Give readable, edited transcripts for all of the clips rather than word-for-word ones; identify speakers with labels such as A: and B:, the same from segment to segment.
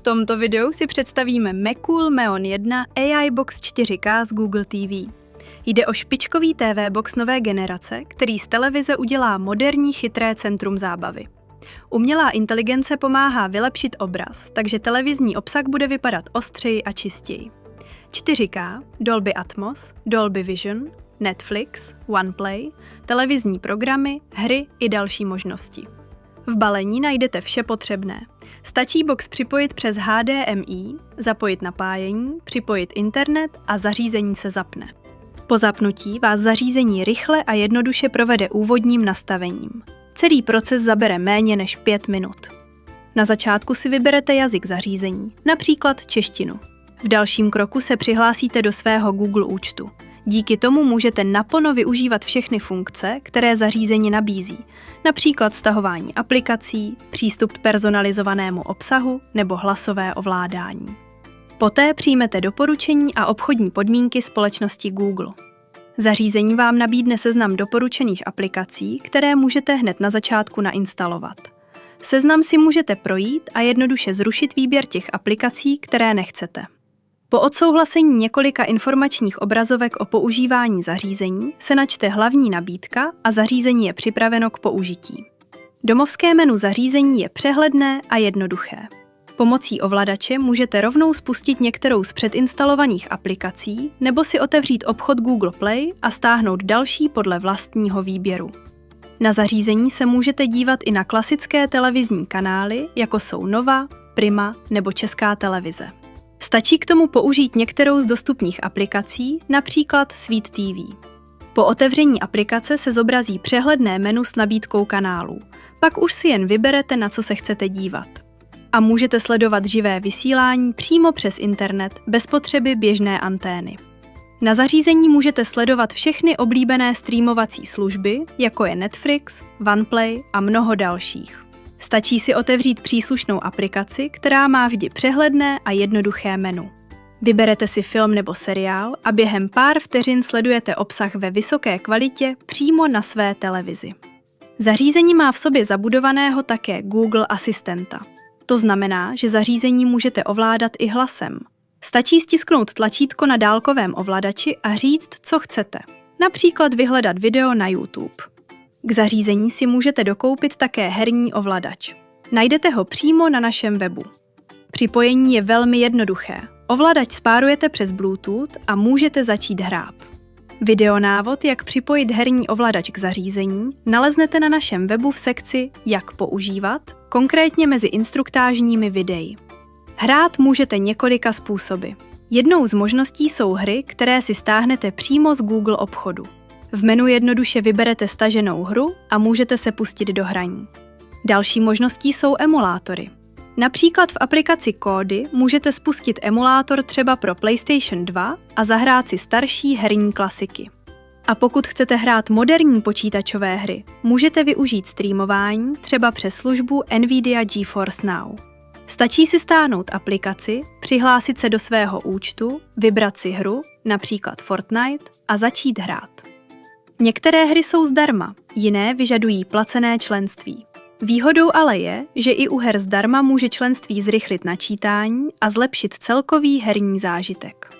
A: tomto videu si představíme Mecool Meon 1 AI Box 4K z Google TV. Jde o špičkový TV box nové generace, který z televize udělá moderní chytré centrum zábavy. Umělá inteligence pomáhá vylepšit obraz, takže televizní obsah bude vypadat ostřeji a čistěji. 4K, Dolby Atmos, Dolby Vision, Netflix, OnePlay, televizní programy, hry i další možnosti. V balení najdete vše potřebné. Stačí box připojit přes HDMI, zapojit napájení, připojit internet a zařízení se zapne. Po zapnutí vás zařízení rychle a jednoduše provede úvodním nastavením. Celý proces zabere méně než 5 minut. Na začátku si vyberete jazyk zařízení, například češtinu. V dalším kroku se přihlásíte do svého Google účtu. Díky tomu můžete naplno využívat všechny funkce, které zařízení nabízí, například stahování aplikací, přístup k personalizovanému obsahu nebo hlasové ovládání. Poté přijmete doporučení a obchodní podmínky společnosti Google. Zařízení vám nabídne seznam doporučených aplikací, které můžete hned na začátku nainstalovat. Seznam si můžete projít a jednoduše zrušit výběr těch aplikací, které nechcete. Po odsouhlasení několika informačních obrazovek o používání zařízení se načte hlavní nabídka a zařízení je připraveno k použití. Domovské menu zařízení je přehledné a jednoduché. Pomocí ovladače můžete rovnou spustit některou z předinstalovaných aplikací nebo si otevřít obchod Google Play a stáhnout další podle vlastního výběru. Na zařízení se můžete dívat i na klasické televizní kanály, jako jsou Nova, Prima nebo Česká televize. Stačí k tomu použít některou z dostupných aplikací, například Sweet TV. Po otevření aplikace se zobrazí přehledné menu s nabídkou kanálů. Pak už si jen vyberete, na co se chcete dívat. A můžete sledovat živé vysílání přímo přes internet bez potřeby běžné antény. Na zařízení můžete sledovat všechny oblíbené streamovací služby, jako je Netflix, OnePlay a mnoho dalších. Stačí si otevřít příslušnou aplikaci, která má vždy přehledné a jednoduché menu. Vyberete si film nebo seriál a během pár vteřin sledujete obsah ve vysoké kvalitě přímo na své televizi. Zařízení má v sobě zabudovaného také Google asistenta. To znamená, že zařízení můžete ovládat i hlasem. Stačí stisknout tlačítko na dálkovém ovladači a říct, co chcete. Například vyhledat video na YouTube. K zařízení si můžete dokoupit také herní ovladač. Najdete ho přímo na našem webu. Připojení je velmi jednoduché. Ovladač spárujete přes Bluetooth a můžete začít hrát. Videonávod, jak připojit herní ovladač k zařízení, naleznete na našem webu v sekci Jak používat, konkrétně mezi instruktážními videi. Hrát můžete několika způsoby. Jednou z možností jsou hry, které si stáhnete přímo z Google obchodu. V menu jednoduše vyberete staženou hru a můžete se pustit do hraní. Další možností jsou emulátory. Například v aplikaci Kody můžete spustit emulátor třeba pro PlayStation 2 a zahrát si starší herní klasiky. A pokud chcete hrát moderní počítačové hry, můžete využít streamování třeba přes službu Nvidia GeForce Now. Stačí si stáhnout aplikaci, přihlásit se do svého účtu, vybrat si hru, například Fortnite, a začít hrát. Některé hry jsou zdarma, jiné vyžadují placené členství. Výhodou ale je, že i u her zdarma může členství zrychlit načítání a zlepšit celkový herní zážitek.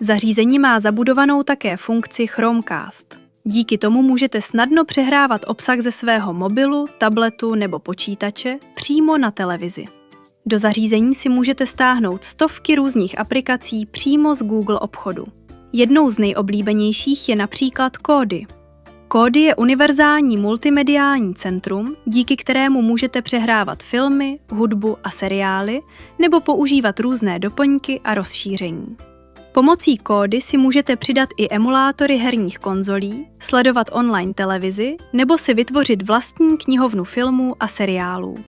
A: Zařízení má zabudovanou také funkci Chromecast. Díky tomu můžete snadno přehrávat obsah ze svého mobilu, tabletu nebo počítače přímo na televizi. Do zařízení si můžete stáhnout stovky různých aplikací přímo z Google obchodu. Jednou z nejoblíbenějších je například Kody. Kody je univerzální multimediální centrum, díky kterému můžete přehrávat filmy, hudbu a seriály nebo používat různé doplňky a rozšíření. Pomocí Kody si můžete přidat i emulátory herních konzolí, sledovat online televizi nebo si vytvořit vlastní knihovnu filmů a seriálů.